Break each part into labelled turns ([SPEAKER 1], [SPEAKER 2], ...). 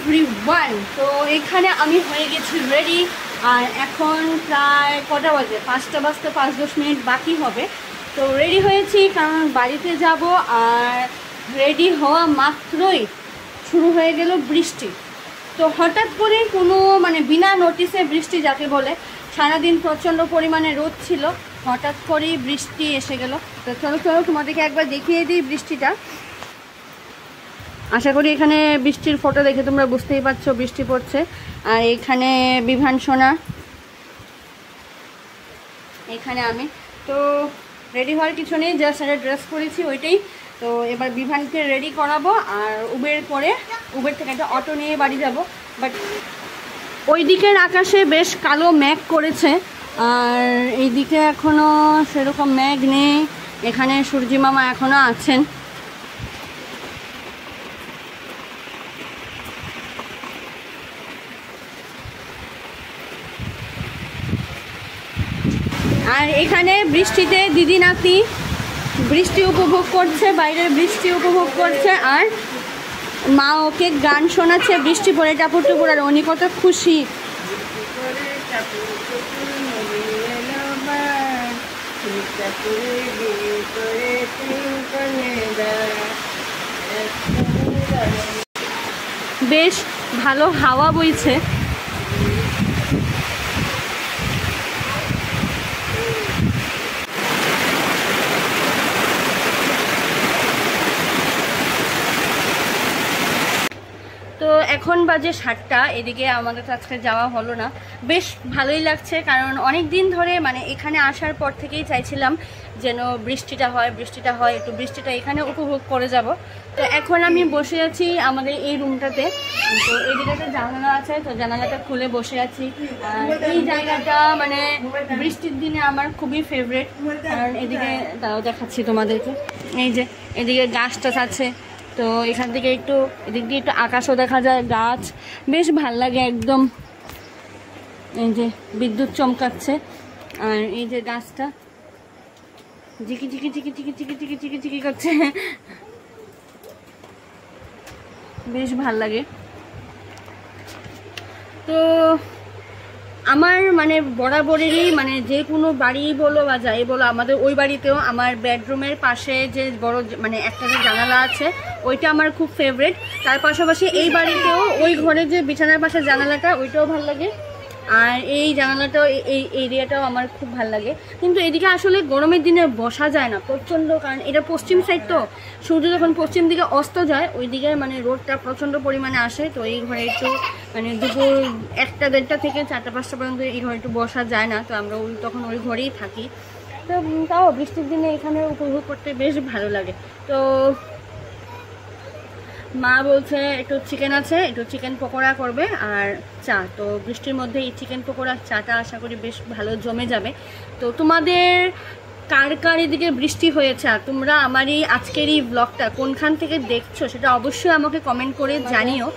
[SPEAKER 1] Everyone, তো এখানে আমি হয়ে গেছি রেডি। আর এখন প্রায় কটা বাজে? 5টা বাজতে 5-10 মিনিট বাকি হবে। তো রেডি হয়েছি কারণ বাড়িতে যাব। আর রেডি হওয়া মাত্রই শুরু হয়ে গেল বৃষ্টি। তো হঠাৎ করে কোনো বিনা নোটিসে বৃষ্টি যাকে বলে, সারাদিন প্রচণ্ড পরিমাণে রোদ ছিল, হঠাৎ করেই বৃষ্টি এসে গেল। তো চলো তোমাদেরকে একবার দেখিয়ে দিই বৃষ্টিটা। আশা করি এখানে বৃষ্টির ফটো দেখে তোমরা বুঝতেই পারছো বৃষ্টি পড়ছে। আর এখানে বিভান সোনা, এখানে আমি। তো রেডি হওয়ার কিছু নেই, জাস্ট একটা ড্রেস পরেছি ওইটাই। তো এবার বিভানকে রেডি করাবো আর উবের থেকে একটা অটো নিয়ে বাড়ি যাব। বাট ওই দিকের আকাশে বেশ কালো মেঘ করেছে, আর এইদিকে এখনও সেরকম মেঘ নেই। এখানে সূর্যি মামা এখনও আছেন। আর এখানে বৃষ্টিতে দিদি নাতি বৃষ্টি উপভোগ করছে, বাইরের বৃষ্টি উপভোগ করছে। আর মা ওকে গান শোনাচ্ছে বৃষ্টি পড়ে টাপুর টুপুর, আর উনি কত খুশি। বেশ ভালো হাওয়া বইছে। তো এখন বাজে 7টা। এদিকে আমাদের তো আজকে যাওয়া হলো না। বেশ ভালোই লাগছে, কারণ অনেক দিন ধরে এখানে আসার পর থেকেই চাইছিলাম যেন বৃষ্টিটা হয়, একটু বৃষ্টিটা এখানে উপভোগ করে যাব। তো এখন আমি বসে আছি আমাদের এই রুমটাতে। তো এইদিকে একটা জানালা আছে, তো জানালাটা খুলে বসে আছি। আর এই জায়গাটা বৃষ্টির দিনে আমার খুবই ফেভারিট, কারণ এদিকে তাও দেখাচ্ছি তোমাদেরকে। এই যে এদিকে গাছ টাছ আছে, তো এখান থেকে এদিক দিয়ে একটু আকাশও দেখা যায়, গাছ বেশ ভাল লাগে একদম। এই যে বিদ্যুৎ চমকাচ্ছে, আর এই যে গাছটা ঝিকি ঝিকি ঝিকি ঝিকি ঝিকি ঝিকি ঝিকি ঝিকি করছে, বেশ ভাল লাগে। তো আমার বরাবরেরই যে কোনো বাড়ি বলো বা যাই বলো, আমাদের ওই বাড়িতেও আমার বেডরুমের পাশে যে বড় একটা যে জানালা আছে ওইটা আমার খুব ফেভারিট। তার পাশাপাশি এই বাড়িতেও ওই ঘরে যে বিছানার পাশে জানালাটা ওইটাও ভাল লাগে। আর এই জানালাটাও, এই এরিয়াটাও আমার খুব ভাল লাগে। কিন্তু এদিকে আসলে গরমের দিনে বসা যায় না প্রচণ্ড, কারণ এটা পশ্চিম সাইড, তো সূর্য যখন পশ্চিম দিকে অস্ত যায় ওই দিকে রোদটা প্রচণ্ড পরিমাণে আসে। তো এই ঘরে একটু দুপুর 1টা-1:30 থেকে 4টা-5টা পর্যন্ত এই ঘরে একটু বসা যায় না, তো আমরা তখন ওই ঘরেই থাকি। তো তাও বৃষ্টির দিনে এখানে উপভোগ করতে বেশ ভালো লাগে। তো মা বলছে একটু চিকেন আছে, একটু চিকেন পকোড়া করবে আর চা। তো বৃষ্টির মধ্যে এই চিকেন পকোড়া চাটা আশা করি বেশ ভালো জমে যাবে। তো তোমাদের কার কার এদিকে বৃষ্টি হয়েছে, আর তোমরা আমার এই আজকের এই ব্লগটা কোনখান থেকে দেখছো সেটা অবশ্যই আমাকে কমেন্ট করে জানিও।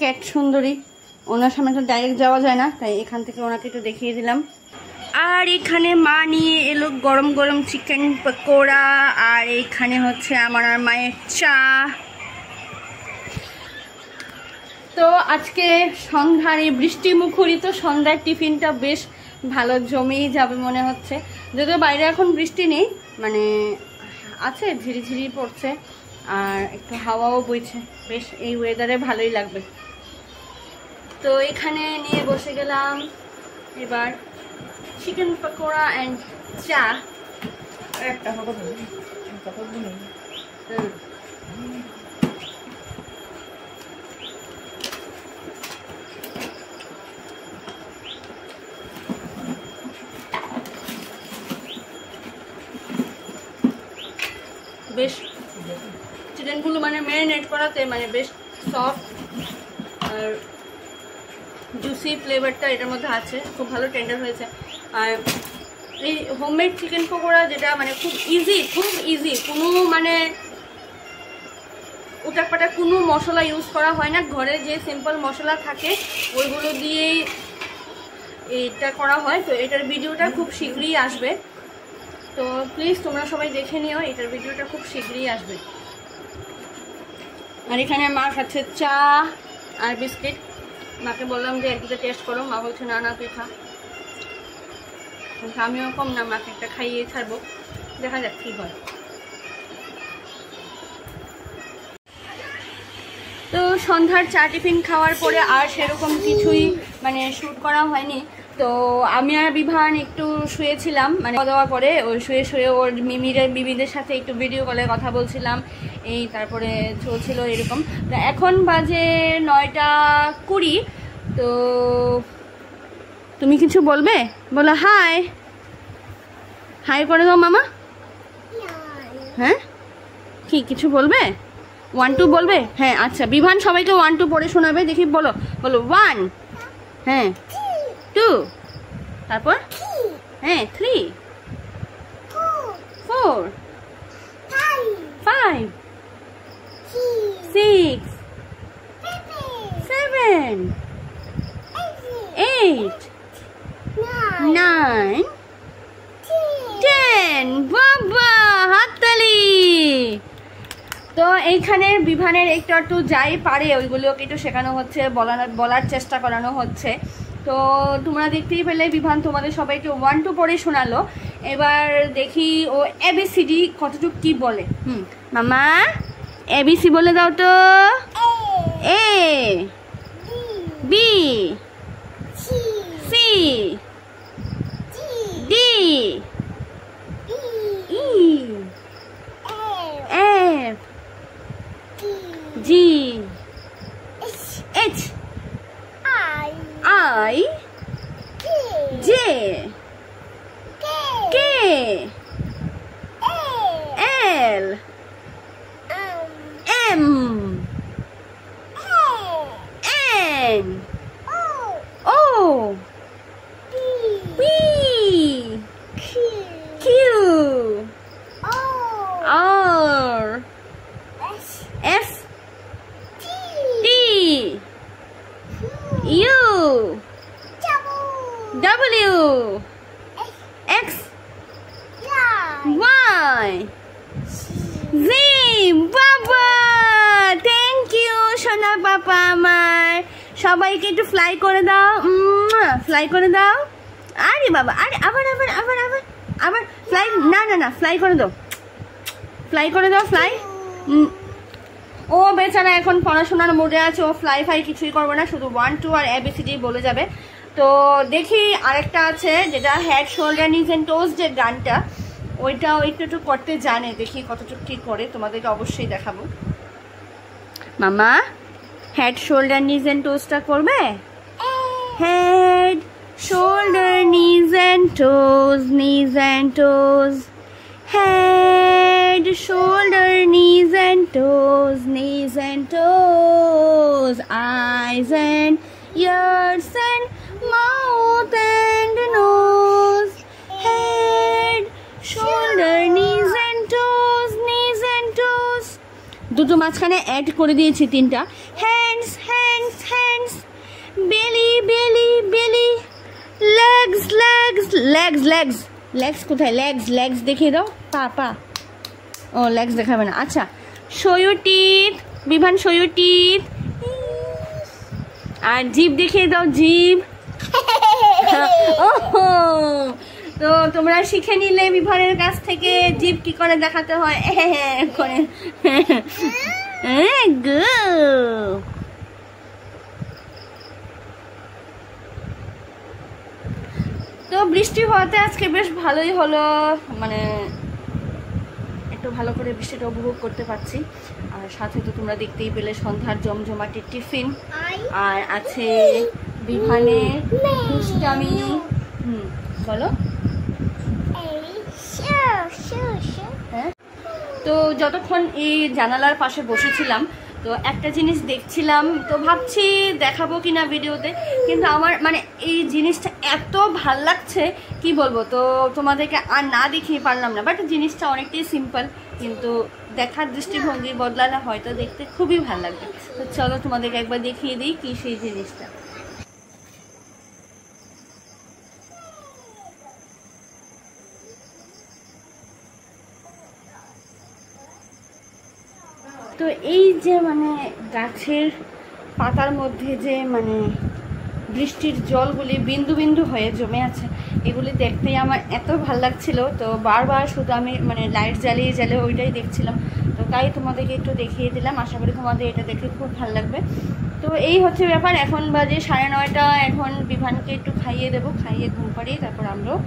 [SPEAKER 1] ক্যাট সুন্দরী, ওনার সামনে তো ডাইরেক্ট যাওয়া যায় না, তাই এখান থেকে ওনাকে একটু দেখিয়ে দিলাম। আর এখানে মা নিয়ে এলো গরম গরম চিকেন পকোড়া, আর এইখানে হচ্ছে আমার আর মায়ের চা। তো আজকে সন্ধ্যার এই বৃষ্টি মুখরিত সন্ধ্যার টিফিনটা বেশ ভালো জমেই যাবে মনে হচ্ছে। যদিও বাইরে এখন বৃষ্টি নেই, আছে ঝিরিঝিরি পড়ছে আর একটু হাওয়াও বইছে, বেশ এই ওয়েদারে ভালোই লাগবে। তো এখানে নিয়ে বসে গেলাম এবার চিকেন পকোড়া অ্যান্ড চা। একটা বেশ চিকেনগুলো ম্যারিনেট করাতে বেশ সফট আর জুসি ফ্লেভারটা এটার মধ্যে আছে, খুব ভালো টেন্ডার হয়েছে। আর এই হোমমেড চিকেন পকোড়া যেটা খুব ইজি, কোনো উটাকপাটা কোনো মশলা ইউজ করা হয় না, ঘরে যে সিম্পল মশলা থাকে ওইগুলো দিয়েই এটা করা হয়। তো এটার ভিডিওটা খুব শীঘ্রই আসবে, তো প্লিজ তোমরা সবাই দেখে নিও, এটার ভিডিওটা খুব শীঘ্রই আসবে। আর এখানে মা খাচ্ছে চা, আর বিস্কিট। মাকে বললাম যে একদিকে টেস্ট করো, মা বলছে না না তুই খা। আমিও কম না, মাকে একটা খাইয়ে ছাড়বো, দেখা যাক কী হয়। তো সন্ধ্যার চা টিফিন খাওয়ার পরে আর সেরকম কিছুই মানে শ্যুট করা হয়নি। তো আমি আর বিভান একটু শুয়েছিলাম, মানে খাওয়া দাওয়ার পরে ওই শুয়ে শুয়ে ওর মিমিদের সাথে একটু ভিডিও কলে কথা বলছিলাম, এই তারপরে চলছিল এরকম। তো এখন বাজে 9:20। তো তুমি কিছু বলবে? বলো হাই, হাই করে দাও মামা। হ্যাঁ কি কিছু বলবে? 1 2 বলবে? হ্যাঁ আচ্ছা, বিভান সবাইকে 1 2 পড়ে শোনাবে, দেখি বলো বলো 1, হ্যাঁ 2, তারপর হ্যাঁ 3, 4, 5, 6, 7, 8, 9, 10। বাবা হাততালি। তো এইখানে বিভানের একটু যাই পারে ওইগুলোকে একটু শেখানো হচ্ছে, বলার চেষ্টা করানো হচ্ছে। তো তোমরা দেখতেই পেলে বিভান তোমাদের সবাইকে 1 2 পড়ে শোনালো। এবার দেখি ও এবিসিডি কতটুকু কি বলে। মামা এবিসি বলে দাও তো। A, B, C, D, E, F, G, H, I, J, K, L, M, N, O, P, Q, R, F, T, U, W, X, Y, Z। বাবা থ্যাংক ইউ সোনা পাপা আমার। সবাইকে একটু ফ্লাই করে দাও, ফ্লাই করে দাও। আরে বাবা, আরে আবার আবার আবার আবার আবার ফ্লাই, না না না ফ্লাই করে দাও, ফ্লাই করে দাও, ফ্লাই। ও বেচারা এখন পড়াশোনার মোডে আছে, ও ফ্লাই ফাই কিছুই করবে না, শুধু 1 2 আর এবিসিডি বলে যাবে। তো দেখি আরেকটা আছে যেটা হেড শোল্ডার নিজ এন্ড টোজ, যে গানটা ওইটাও একটু করতে জানে, দেখি কতটুকু কি করে, তোমাদেরকে অবশ্যই দেখাবো। মামা হেড শোল্ডার নিজ এন্ড টোজটা করবে? Head shoulder knees and toes, knees and toes, head, shoulder, knees and toes, knees and toes, eyes and ears and mouth and nose, head, shoulder, knees and toes, knees and toes। দুটো মাঝখানে add করে দিয়েছি 3টা। hands, hands, hands, belly, belly, belly, legs, legs, legs, legs, legs কোথায়? Legs, legs দেখিয়ে দাও। পা পা, ও লেগস দেখাবে না, আচ্ছা। Show your teeth, Vivaan show your teeth. আর জিভ দেখিয়ে দাও, জিভ। ও তো তোমরা শিখে নিলে বিভানের কাছ থেকে জিভ কি করে দেখাতে হয় করে। তো বৃষ্টি হওয়াতে আজকে বেশ ভালোই হলো, মানে একটু ভালো করে বৃষ্টিটা উপভোগ করতে পারছি। আর সাথে তো তোমরা দেখতেই পেলে সন্ধ্যার জমজমাটি টিফিন, আর আছে বিভানের দুষ্টামি। বলো। হ্যাঁ, তো যতক্ষণ এই জানালার পাশে বসেছিলাম তো একটা জিনিস দেখছিলাম, তো ভাবছি দেখাবো কিনা ভিডিওতে, কিন্তু আমার মানে এই জিনিসটা এত ভাল লাগছে কি বলবো, তো তোমাদেরকে আর না দেখিয়ে পারলাম না। বাট জিনিসটা অনেকটাই সিম্পল, কিন্তু দেখার দৃষ্টিভঙ্গি বদলালে হয়তো দেখতে খুবই ভালো লাগবে। তো চলো তোমাদেরকে একবার দেখিয়ে দিই কি সেই জিনিসটা। তো এই যে মানে গাছের পাতার মধ্যে যে মানে বৃষ্টির জলগুলি বিন্দু বিন্দু হয়ে জমে আছে, এগুলি দেখতেই আমার এত ভালো লাগছিল। তো বারবার শুধু আমি মানে লাইট জ্বালিয়ে জ্বালিয়ে ওইটাই দেখছিলাম। তো তাই তোমাদেরকে একটু দেখিয়ে দিলাম, আশা করি তোমাদের এটা দেখে খুব ভালো লাগবে। তো এই হচ্ছে ব্যাপার। এখন বাজে 9:30। এখন বিভানকে একটু খাইয়ে দেবো, খাইয়ে ঘুম পাড়িয়ে তারপর আমরাও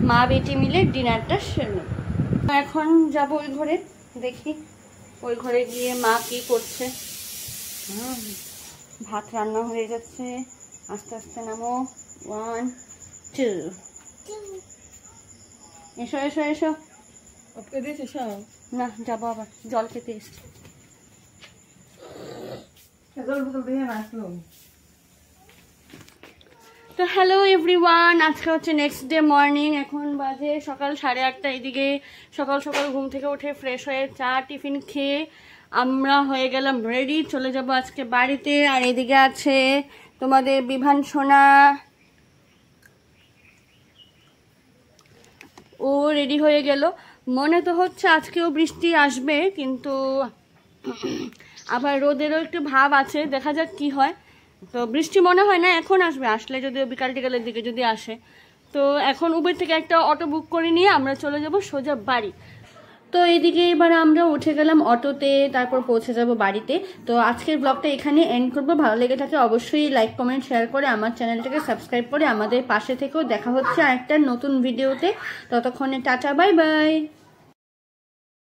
[SPEAKER 1] মা বেটি মিলে ডিনারটা সেরে নেব। এখন যাব ওই ঘরে, দেখি ওই ঘরে গিয়ে মা কি করছে। ভাত রান্না হয়ে যাচ্ছে, আস্তে আস্তে নামো। 1 2 এসো এসো এসো। না যাবো, আবার জল খেতে এসছি। তো হ্যালো এভরিওয়ান, আজকে হচ্ছে নেক্সট ডে মর্নিং। এখন বাজে সকাল 8:30। এদিকে সকাল সকাল ঘুম থেকে উঠে ফ্রেশ হয়ে চা টিফিন খেয়ে আমরা হয়ে গেলাম রেডি, চলে যাব আজকে বাড়িতে। আর এদিকে আছে তোমাদের বিভান সোনা, ও রেডি হয়ে গেল। মনে তো হচ্ছে আজকেও বৃষ্টি আসবে, কিন্তু আবার রোদেরও একটু ভাব আছে, দেখা যাক কি হয়। তো বৃষ্টি মনে হয় না এখন আসবে, আসলে যদিও বিকাল টিকালের দিকে যদি আসে। তো এখন উবের থেকে একটা অটো বুক করে নিয়ে আমরা চলে যাব সোজা বাড়ি। তো এইদিকে এবার আমরা উঠে গেলাম অটোতে, তারপর পৌঁছে যাব বাড়িতে। তো আজকের ব্লগটা এখানে এন্ড করবো। ভালো লেগে থাকে অবশ্যই লাইক কমেন্ট শেয়ার করে আমার চ্যানেলটাকে সাবস্ক্রাইব করে আমাদের পাশে থেকেও। দেখা হচ্ছে আরেকটা নতুন ভিডিওতে, ততক্ষণে টাটা বাই বাই।